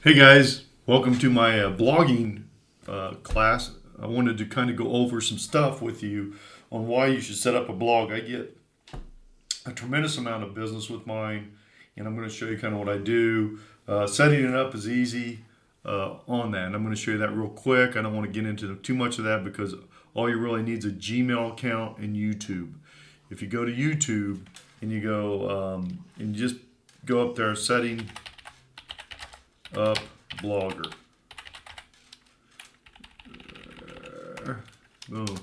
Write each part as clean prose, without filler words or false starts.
Hey guys, welcome to my blogging class. I wanted to kind of go over some stuff with you on why you should set up a blog. I get a tremendous amount of business with mine, and I'm going to show you kind of what I do. Setting it up is easy on that, and I'm going to show you that real quick. I don't want to get into too much of that because all you really need is a Gmail account and YouTube. If you go to YouTube and you go and you just go up there, setting up Blogger. Boom.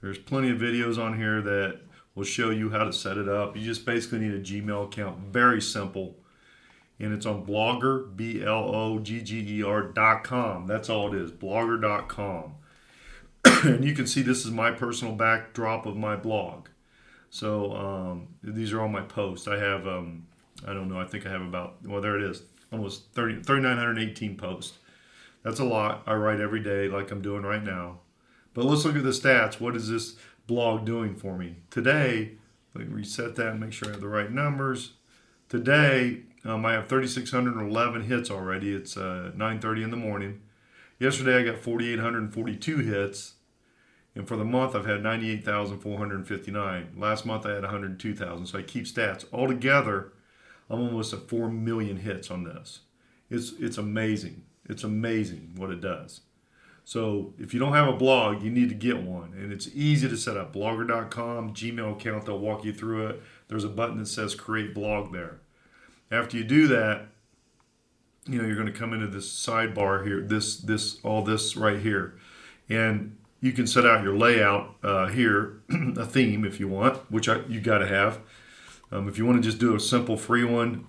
There's plenty of videos on here that will show you how to set it up. You just basically need a Gmail account. Very simple. And it's on Blogger, blogger.com. That's all it is, blogger.com. And you can see this is my personal backdrop of my blog. So these are all my posts. I have, I don't know, I think I have about, well, there it is, almost 3,918 posts. That's a lot. I write every day like I'm doing right now. But let's look at the stats. What is this blog doing for me? Today, let me reset that and make sure I have the right numbers. Today, I have 3,611 hits already. It's 9:30 in the morning. Yesterday, I got 4,842 hits. And for the month, I've had 98,459. Last month, I had 102,000. So I keep stats. Altogether, I'm almost at 4 million hits on this. It's amazing. It's amazing what it does. So if you don't have a blog, you need to get one. And it's easy to set up. Blogger.com, Gmail account, they'll walk you through it. There's a button that says create blog there. After you do that, you're going to come into this sidebar here, all this right here. And you can set out your layout here, a theme if you want, which you got to have. If you want to just do a simple free one,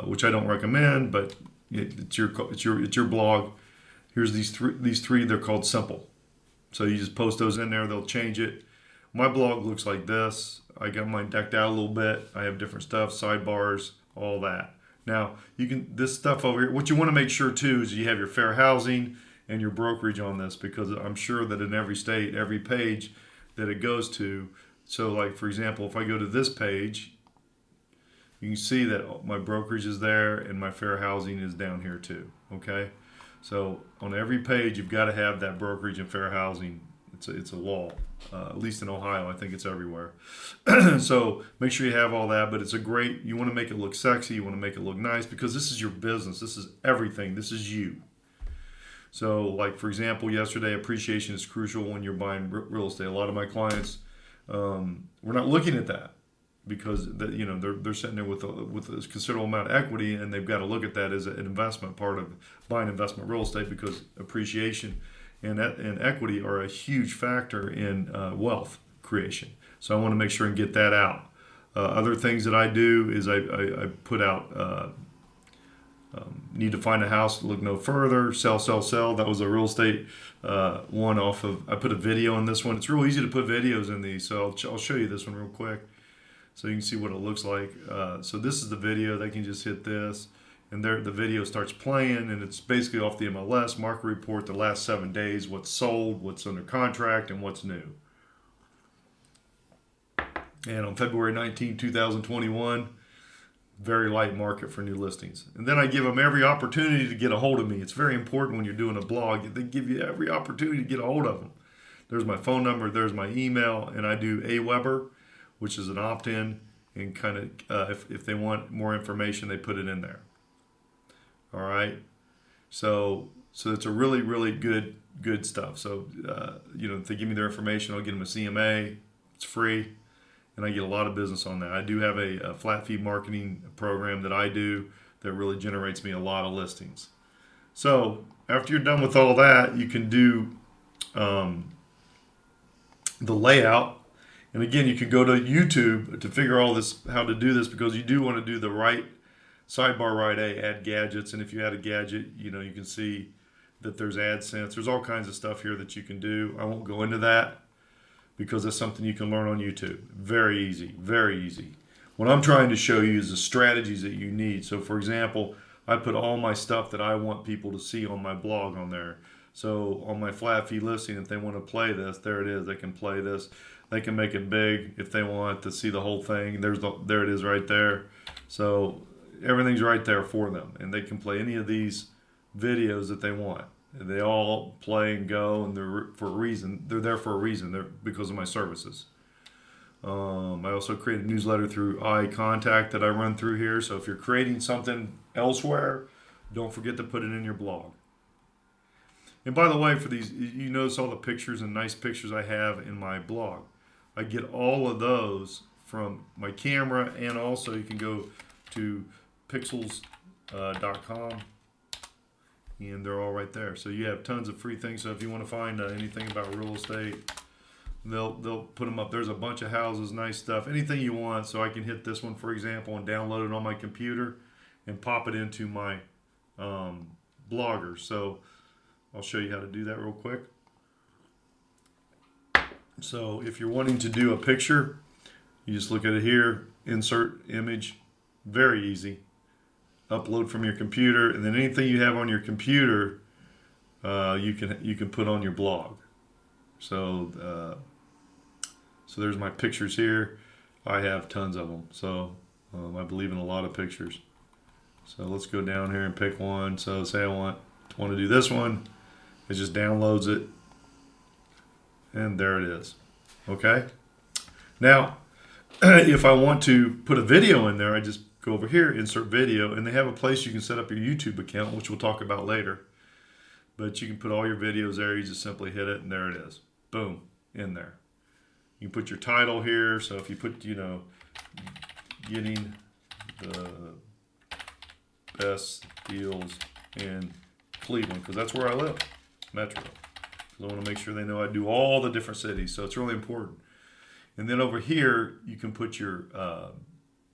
which I don't recommend, but it's your blog. Here's these three. They're called simple. So you just post those in there. They'll change it. My blog looks like this. I got mine decked out a little bit. I have different stuff, sidebars, all that. Now this stuff over here. What you want to make sure too is you have your fair housing and your brokerage on this, because I'm sure that in every state, every page that it goes to. So like for example, if I go to this page, you can see that my brokerage is there and my fair housing is down here too. Okay. So on every page, you've got to have that brokerage and fair housing. It's a law, at least in Ohio. I think it's everywhere. So make sure you have all that. But you want to make it look sexy. You want to make it look nice, because this is your business. This is everything. This is you. So like, for example, yesterday, appreciation is crucial when you're buying real estate. A lot of my clients, we're not looking at that, because they're sitting there with a considerable amount of equity, and they've got to look at that as an investment part of buying investment real estate, because appreciation and equity are a huge factor in wealth creation. So I want to make sure and get that out. Other things that I do is I put out need to find a house, look no further, sell, sell, sell. That was a real estate one off of. I put a video in this one. It's real easy to put videos in these, so I'll show you this one real quick, so you can see what it looks like. So this is the video. They can just hit this, and there the video starts playing, and it's basically off the MLS market report, the last 7 days, what's sold, what's under contract, and what's new. And on February 19, 2021, very light market for new listings. And then I give them every opportunity to get a hold of me. It's very important when you're doing a blog. They give you every opportunity to get a hold of them. There's my phone number, there's my email, and I do Aweber, which is an opt-in, and kind of if they want more information, they put it in there. All right. So it's a really, really good stuff. So if they give me their information, I'll get them a CMA. It's free, and I get a lot of business on that. I do have a flat fee marketing program that I do that really generates me a lot of listings. So after you're done with all that, you can do the layout. And again, you can go to YouTube to figure all this, how to do this, because you do want to do the right sidebar, right A, add gadgets. And if you add a gadget, you can see that there's AdSense. There's all kinds of stuff here that you can do. I won't go into that, because that's something you can learn on YouTube. Very easy, very easy. What I'm trying to show you is the strategies that you need. So for example, I put all my stuff that I want people to see on my blog on there. So on my flat fee listing, if they want to play this, there it is. They can play this. They can make it big if they want to see the whole thing. There it is right there. So everything's right there for them, and they can play any of these videos that they want. And they all play and go, and they're for a reason. They're there for a reason. They're because of my services. I also create a newsletter through iContact that I run through here. So if you're creating something elsewhere, don't forget to put it in your blog. And by the way, for these, you notice all the pictures and nice pictures I have in my blog. I get all of those from my camera, and also you can go to pixels.com, and they're all right there. So you have tons of free things. So if you want to find anything about real estate, they'll put them up. There's a bunch of houses, nice stuff, anything you want. So I can hit this one, for example, and download it on my computer and pop it into my Blogger. So I'll show you how to do that real quick. So if you're wanting to do a picture, you just look at it here, insert image, very easy. Upload from your computer, and then anything you have on your computer, you can put on your blog. So so there's my pictures here. I have tons of them. So I believe in a lot of pictures. So let's go down here and pick one. So say I want to do this one. It just downloads it, and there it is. Okay. Now, if I want to put a video in there, I just go over here, insert video, and they have a place you can set up your YouTube account, which we'll talk about later. But you can put all your videos there. You just simply hit it, and there it is. Boom, in there. You can put your title here. So if you put, getting the best deals in Cleveland, because that's where I live, Metro. I want to make sure they know I do all the different cities, so it's really important. And then over here, you can put your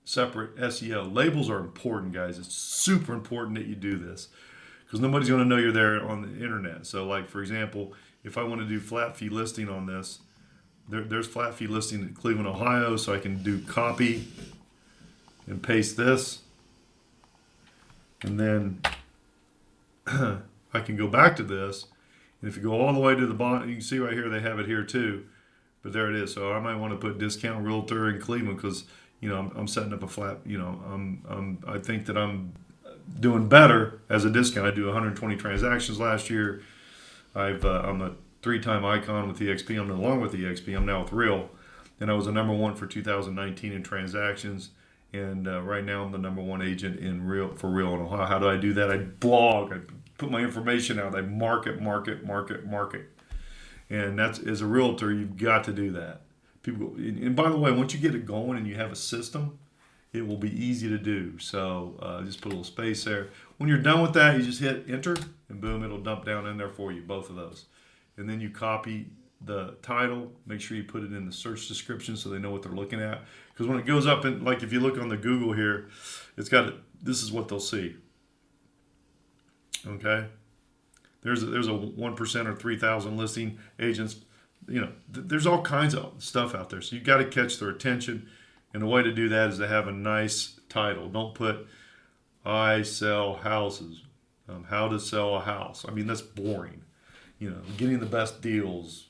separate SEO. Labels are important, guys. It's super important that you do this because nobody's going to know you're there on the internet. So, like, for example, if I want to do flat fee listing on this, there's flat fee listing in Cleveland, Ohio, so I can do copy and paste this. And then I can go back to this. And if you go all the way to the bottom, you can see right here, they have it here too. But there it is. So I might want to put discount realtor in Cleveland because, I'm setting up a flat, I think that I'm doing better as a discount. I do 120 transactions last year. I'm a 3-time icon with EXP. I'm no longer with EXP. I'm now with Real. And I was the number 1 for 2019 in transactions. And right now I'm the number 1 agent for Real in Ohio. How do I do that? I blog. I put my information out. I market. And that's, as a realtor, you've got to do that. People, and by the way, once you get it going and you have a system, it will be easy to do. So just put a little space there. When you're done with that, you just hit enter, and boom, it'll dump down in there for you, both of those. And then you copy the title. Make sure you put it in the search description so they know what they're looking at. Because when it goes up, and like if you look on the Google here, it's got this is what they'll see. Okay, there's a 1% or 3,000 listing agents. There's all kinds of stuff out there. So you got to catch their attention, and the way to do that is to have a nice title. Don't put "I sell houses," "How to sell a house." I mean, that's boring. Getting the best deals.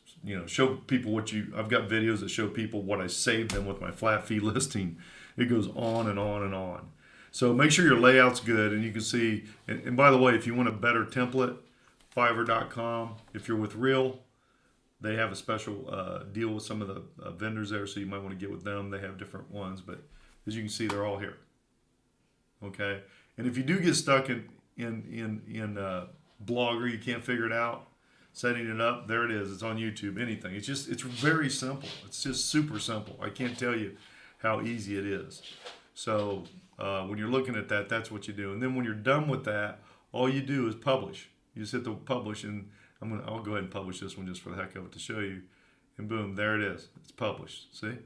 Show people I've got videos that show people what I saved them with my flat fee listing. It goes on and on and on. So make sure your layout's good, and you can see, and by the way, if you want a better template, Fiverr.com, if you're with Real, they have a special deal with some of the vendors there, so you might want to get with them. They have different ones, but as you can see, they're all here. Okay? And if you do get stuck in Blogger, you can't figure it out, setting it up, there it is. It's on YouTube, anything. It's very simple. It's just super simple. I can't tell you how easy it is. So when you're looking at that, that's what you do. And then when you're done with that, all you do is publish. You just hit the publish, and I'll go ahead and publish this one just for the heck of it to show you. And boom, there it is. It's published. See?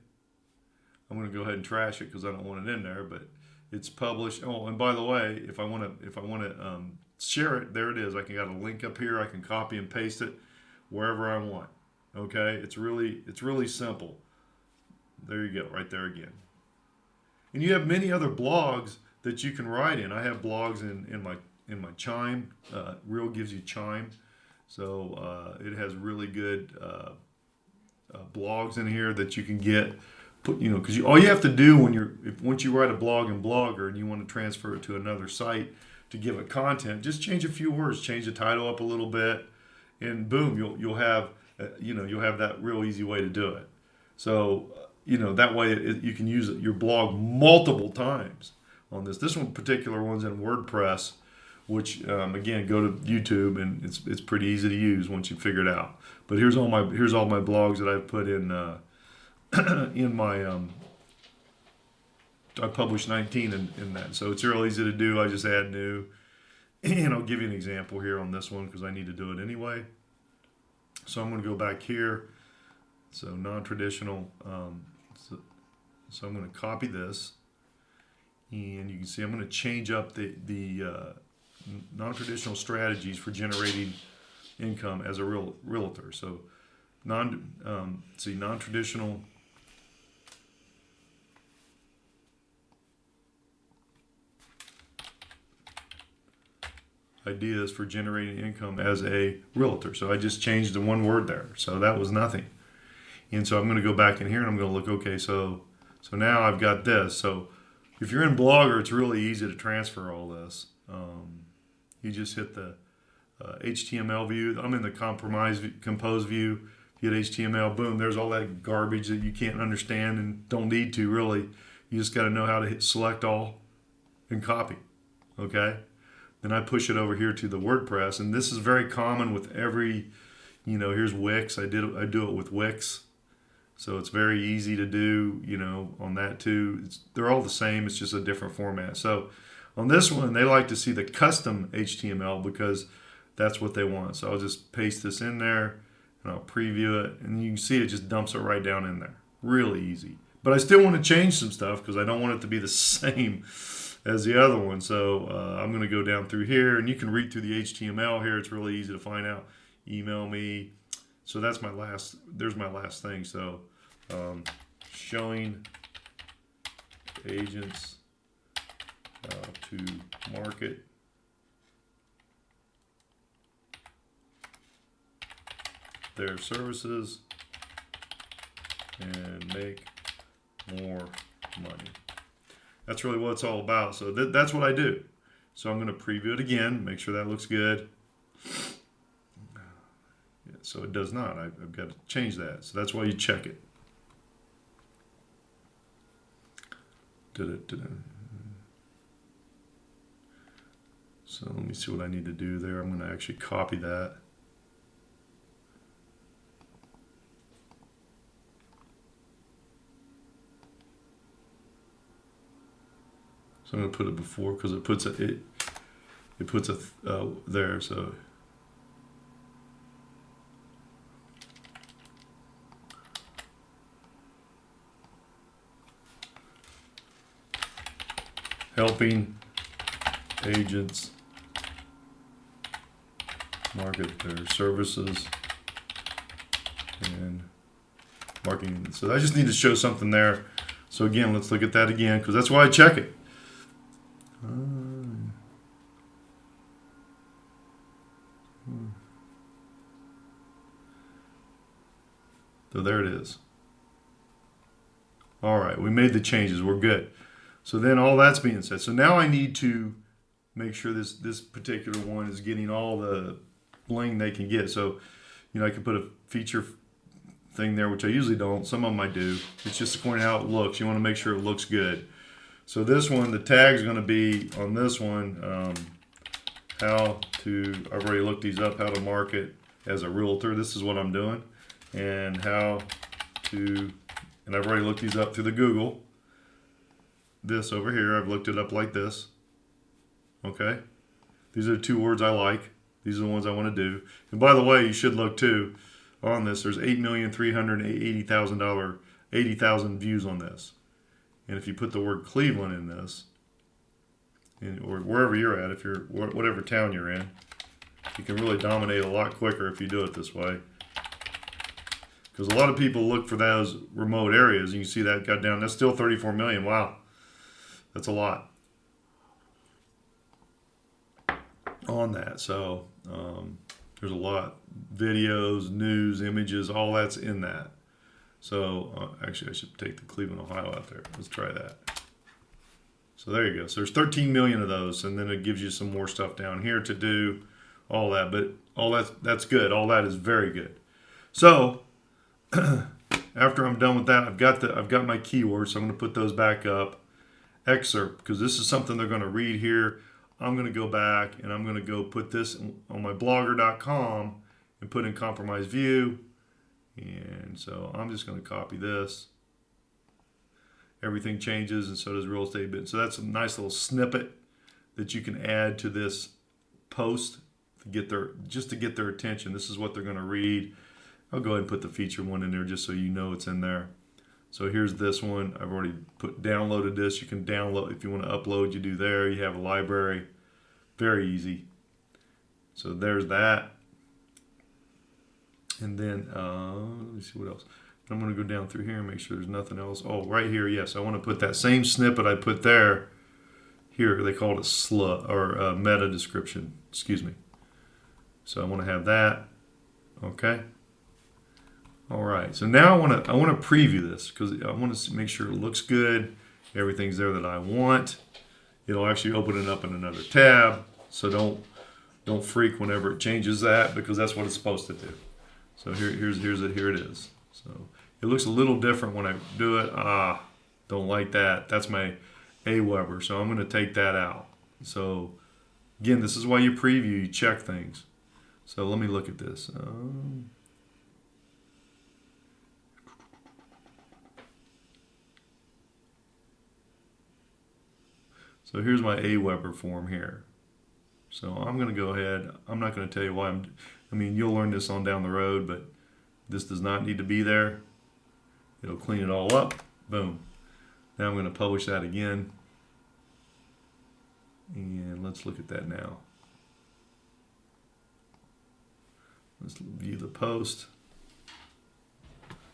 I'm going to go ahead and trash it because I don't want it in there, but it's published. Oh, and by the way, if I want to share it, there it is. I got a link up here. I can copy and paste it wherever I want. Okay? It's really simple. There you go, right there again. And you have many other blogs that you can write in. I have blogs in my Chime. Real gives you Chime, so it has really good blogs in here that you can get put, because all you have to do once you write a blog in Blogger and you want to transfer it to another site to give it content, just change a few words, change the title up a little bit, and boom, you'll have you'll have that real easy way to do it. So that way you can use your blog multiple times on this. This one particular one's in WordPress, which again, go to YouTube and it's pretty easy to use once you figure it out. But here's all my blogs that I've put in in my I published 19 in that, so it's real easy to do. I just add new, and I'll give you an example here on this one because I need to do it anyway. So I'm going to go back here. So non-traditional. So I'm going to copy this, and you can see I'm going to change up the non-traditional strategies for generating income as a realtor. So non-traditional ideas for generating income as a realtor. So I just changed the one word there. So that was nothing. And so I'm going to go back in here and I'm going to look, okay, so now I've got this. So if you're in Blogger, it's really easy to transfer all this. You just hit the HTML view. I'm in the compose view. You hit HTML, boom, there's all that garbage that you can't understand and don't need to really. You just got to know how to hit select all and copy, okay? Then I push it over here to the WordPress, and this is very common with every, here's Wix. I do it with Wix, so it's very easy to do, on that too. They're all the same. It's just a different format. So on this one, they like to see the custom HTML because that's what they want. So I'll just paste this in there, and I'll preview it, and you can see it just dumps it right down in there. Really easy. But I still want to change some stuff because I don't want it to be the same as the other one. So I'm going to go down through here, and you can read through the HTML here. It's really easy to find out. Email me. So there's my last thing. So showing agents to market their services and make more money. That's really what it's all about. So that's what I do. So I'm going to preview it again, make sure that looks good. Yeah, so it does not. I've got to change that. So that's why you check it. So let me see what I need to do there. I'm going to actually copy that. So I'm going to put it before because it puts it there. So helping agents market their services and marketing. So I just need to show something there. So again, let's look at that again because that's why I check it. So there it is. All right, we made the changes. We're good. So then all that's being said. So now I need to make sure this particular one is getting all the bling they can get. So, I can put a feature thing there, which I usually don't. Some of them I do. It's just according to how it looks. You want to make sure it looks good. So this one, the tag's going to be on this one, I've already looked these up, how to market as a realtor. This is what I'm doing. And I've already looked these up through the Google. This over here, I've looked it up like this. Okay? These are the two words I like. These are the ones I want to do. And by the way, you should look too on this. There's 8,380,000 views on this. And if you put the word Cleveland in this, or wherever you're at, if you're whatever town you're in, you can really dominate a lot quicker if you do it this way. Because a lot of people look for those remote areas. You can see that got down. That's still 34 million. Wow. That's a lot on that. So there's a lot. Videos, news, images, all that's in that. So actually, I should take the Cleveland, Ohio out there. Let's try that. So there you go. So there's 13 million of those, and then it gives you some more stuff down here to do, all that. But all that's good. All that is very good. So after I'm done with that, I've got my keywords. So I'm going to put those back up. Excerpt, because this is something they're going to read here. I'm going to go back and I'm going to go put this on my blogger.com and put in compromise view. And so I'm just going to copy this. Everything changes, and so does real estate bit. So that's a nice little snippet that you can add to this post to get their attention. This is what they're going to read. I'll go ahead and put the feature one in there just so you know it's in there. So here's this one. I've already downloaded this. You can download if you want to upload. You do there. You have a library. Very easy. So there's that. And then let me see what else. I'm going to go down through here and make sure there's nothing else. Oh, right here, yes. I want to put that same snippet I put there. Here, they call it a SLA, or meta description. Excuse me. So I want to have that. Okay. All right. So now I want to preview this because I want to make sure it looks good. Everything's there that I want. It'll actually open it up in another tab. So don't freak whenever it changes that, because that's what it's supposed to do. So here it is. So it looks a little different when I do it. Don't like that. That's my Aweber. So I'm going to take that out. So again, this is why you preview. You check things. So let me look at this. So here's my Aweber form here. So I'm going to go ahead. I'm not going to tell you why you'll learn this on down the road, but this does not need to be there. It'll clean it all up. Boom. Now I'm going to publish that again. And let's look at that now. Let's view the post.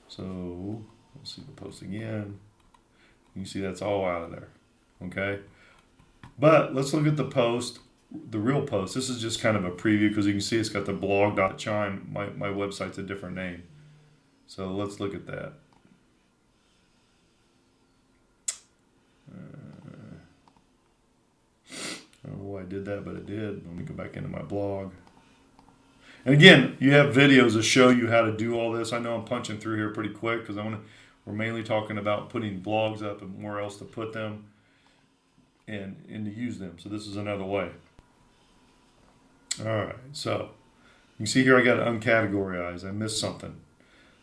So let's see the post again. You can see that's all out of there. Okay. But let's look at the post, the real post. This is just kind of a preview because you can see it's got the blog.chime. My website's a different name. So let's look at that. I don't know why I did that, but it did. Let me go back into my blog. And again, you have videos that show you how to do all this. I know I'm punching through here pretty quick because we're mainly talking about putting blogs up and where else to put them and to use them. So this is another way. All right, so you can see here I got to uncategorize. I missed something.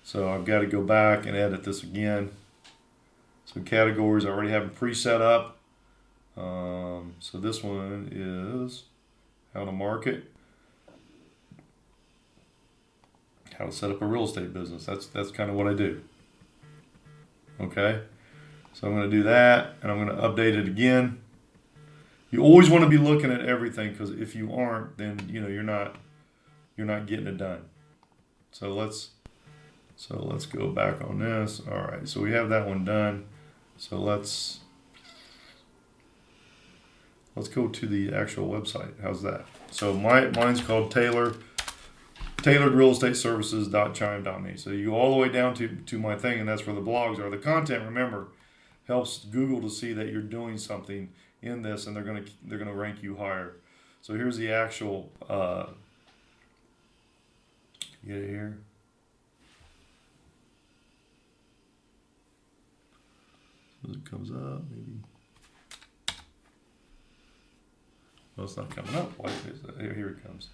So I've got to go back and edit this again. So categories I already have them preset up. So this one is how to market, how to set up a real estate business. That's kind of what I do. Okay, so I'm going to do that, and I'm going to update it again. You always want to be looking at everything, because if you aren't, then you're not getting it done. So let's go back on this. All right, so we have that one done. So let's go to the actual website. How's that? So mine's called tailoredrealestateservices.chime.me. So you go all the way down to my thing, and that's where the blogs are. The content, remember, helps Google to see that you're doing something in this, and they're gonna rank you higher. So here's the actual get it here. So it comes up, maybe. Well, it's not coming up. Why is that? Here it comes.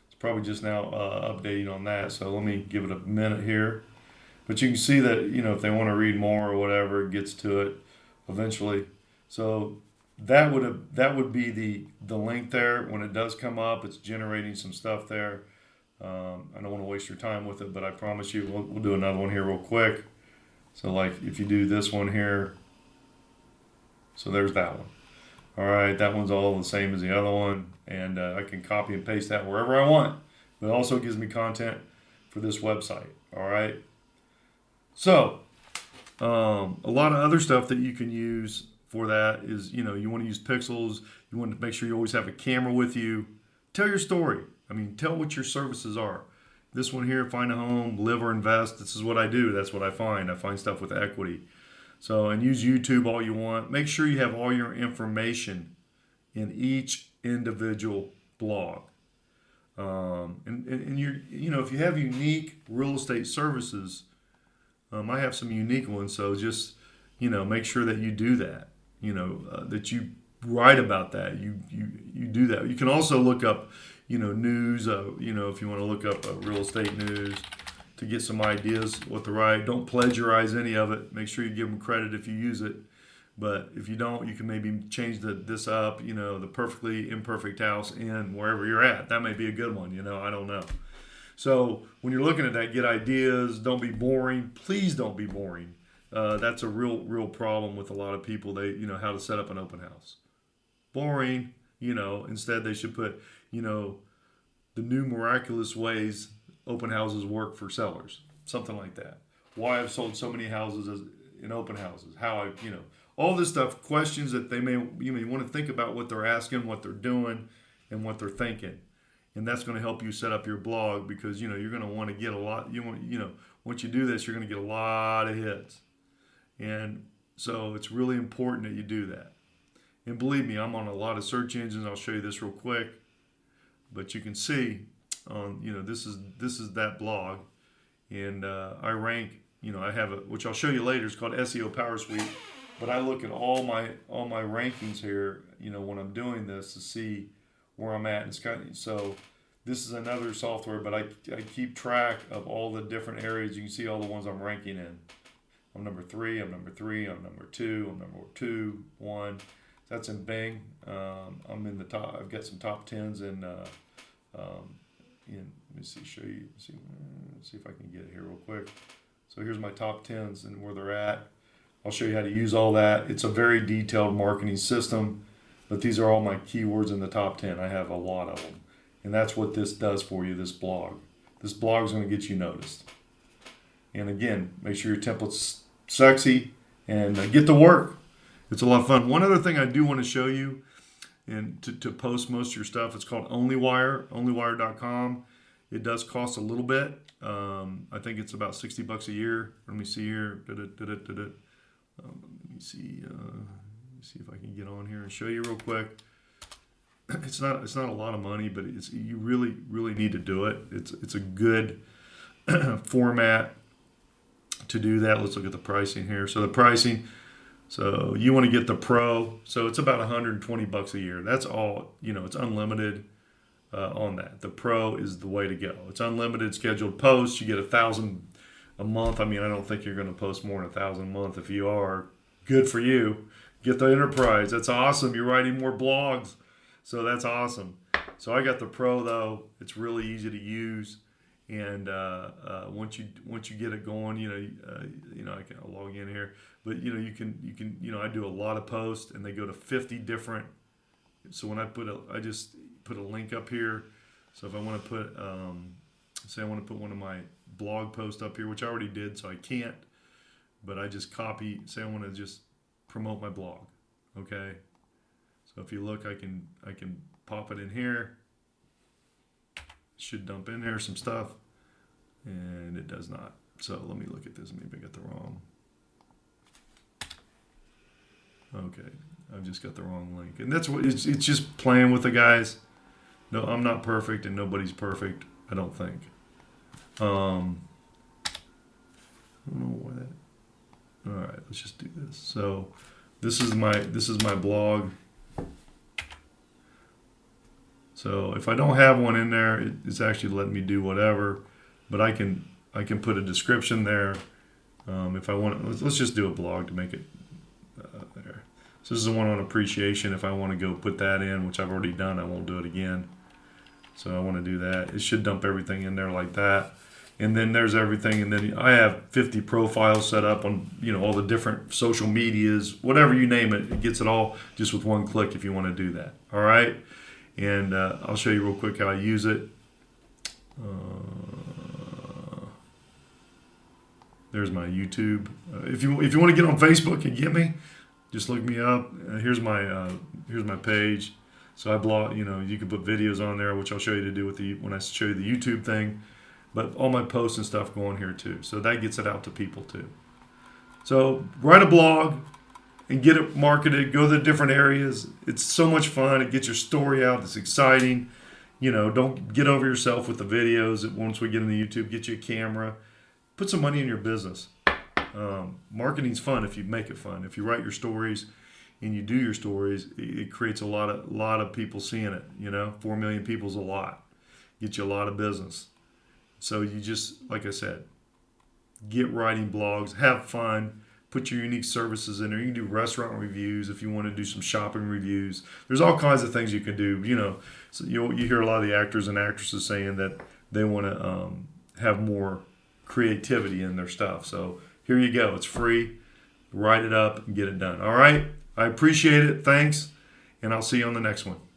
It's probably just now updating on that. So let me give it a minute here. But you can see that if they want to read more or whatever, it gets to it eventually. So that would be the link there. When it does come up, it's generating some stuff there. I don't want to waste your time with it, but I promise you we'll do another one here real quick. So like if you do this one here, so there's that one. All right, that one's all the same as the other one, and I can copy and paste that wherever I want. But it also gives me content for this website. All right. So a lot of other stuff that you can use for that is, you want to use pixels. You want to make sure you always have a camera with you. Tell your story. Tell what your services are. This one here, find a home, live or invest. This is what I do. That's what I find. I find stuff with equity. So, and use YouTube all you want. Make sure you have all your information in each individual blog. And you know, if you have unique real estate services, I have some unique ones. So just, you know, make sure that you do that. You know, that you write about that. You do that. You can also look up, you know, news. You know, if you want to look up real estate news to get some ideas what to write. Don't plagiarize any of it. Make sure you give them credit if you use it. But if you don't, you can maybe change this up, you know, the perfectly imperfect house in wherever you're at. That may be a good one, you know, I don't know. So when you're looking at that, get ideas. Don't be boring. Please don't be boring. That's a real problem with a lot of people. They, you know, how to set up an open house. Boring, you know, instead they should put, you know, the new miraculous ways open houses work for sellers. Something like that. Why I've sold so many houses in open houses. How I, you know, all this stuff, questions that you may want to think about what they're asking, what they're doing, and what they're thinking. And that's going to help you set up your blog because, you know, you're going to want to get a lot, you know, once you do this, you're going to get a lot of hits. And so it's really important that you do that. And believe me, I'm on a lot of search engines. I'll show you this real quick. But you can see, you know, this is that blog. And I rank, you know, I have which I'll show you later. It's called SEO Power Suite. But I look at all my rankings here, you know, when I'm doing this to see where I'm at. And it's kind of, so this is another software, but I keep track of all the different areas. You can see all the ones I'm ranking in. I'm number 3. I'm number 3. I'm number 2. I'm number 2, 1. That's in Bing. I'm in the top. I've got some top 10s in. Let me see. Show you. See if I can get it here real quick. So here's my top 10s and where they're at. I'll show you how to use all that. It's a very detailed marketing system, but these are all my keywords in the top 10. I have a lot of them. And that's what this does for you, this blog. This blog is going to get you noticed. And again, make sure your template's sexy and get to work. It's a lot of fun. One other thing I do want to show you and to post most of your stuff, it's called OnlyWire, onlywire.com. It does cost a little bit. I think it's about $60 a year. Let me see here. Let me see if I can get on here and show you real quick. It's not a lot of money, but you really need to do it. It's a good format to do that. Let's look at the pricing here. So the pricing, so you want to get the Pro. So it's about $120 a year. That's all, you know, it's unlimited on that. The Pro is the way to go. It's unlimited scheduled posts. You get 1,000 a month. I mean, I don't think you're going to post more than 1,000 a month. If you are, good for you. Get the Enterprise. That's awesome. You're writing more blogs. So that's awesome. So I got the Pro though. It's really easy to use. And once you get it going, you know, I can log in here, but you know, you can, you know, I do a lot of posts and they go to 50 different. So when I just put a link up here. So if I want to put, say I want to put one of my blog posts up here, which I already did, so I can't, but I just copy, say I want to just promote my blog. Okay. So if you look, I can pop it in here. Should dump in here some stuff, and it does not. So let me look at this. Maybe I got the wrong. Okay, I've just got the wrong link, and that's what it's just playing with the guys. No, I'm not perfect, and nobody's perfect. I don't think. I don't know why that. All right, let's just do this. So this is my blog. So if I don't have one in there, it's actually letting me do whatever, but I can put a description there. If I want, let's just do a blog to make it there. So this is the one on appreciation. If I want to go put that in, which I've already done, I won't do it again. So I want to do that. It should dump everything in there like that. And then there's everything. And then I have 50 profiles set up on, you know, all the different social medias, whatever you name it. It gets it all just with one click if you want to do that. All right. And I'll show you real quick how I use it. There's my YouTube. If you want to get on Facebook and get me, just look me up. Here's my page. So I blog. You know, you can put videos on there, which I'll show you to do with when I show you the YouTube thing. but all my posts and stuff go on here too. So that gets it out to people too. So write a blog and get it marketed. Go to the different areas. It's so much fun. It gets your story out. It's exciting. Don't get over yourself with the videos. Once we get into YouTube, get you a camera. Put some money in your business. Marketing's fun if you make it fun. If you write your stories and you do your stories, it creates a lot of people seeing it. 4 million people's a lot. Get you a lot of business. So you just, like I said, get writing blogs, have fun, put your unique services in there. You can do restaurant reviews if you want to do some shopping reviews. There's all kinds of things you can do. So you hear a lot of the actors and actresses saying that they want to have more creativity in their stuff. So here you go. It's free. Write it up and get it done. All right. I appreciate it. Thanks. And I'll see you on the next one.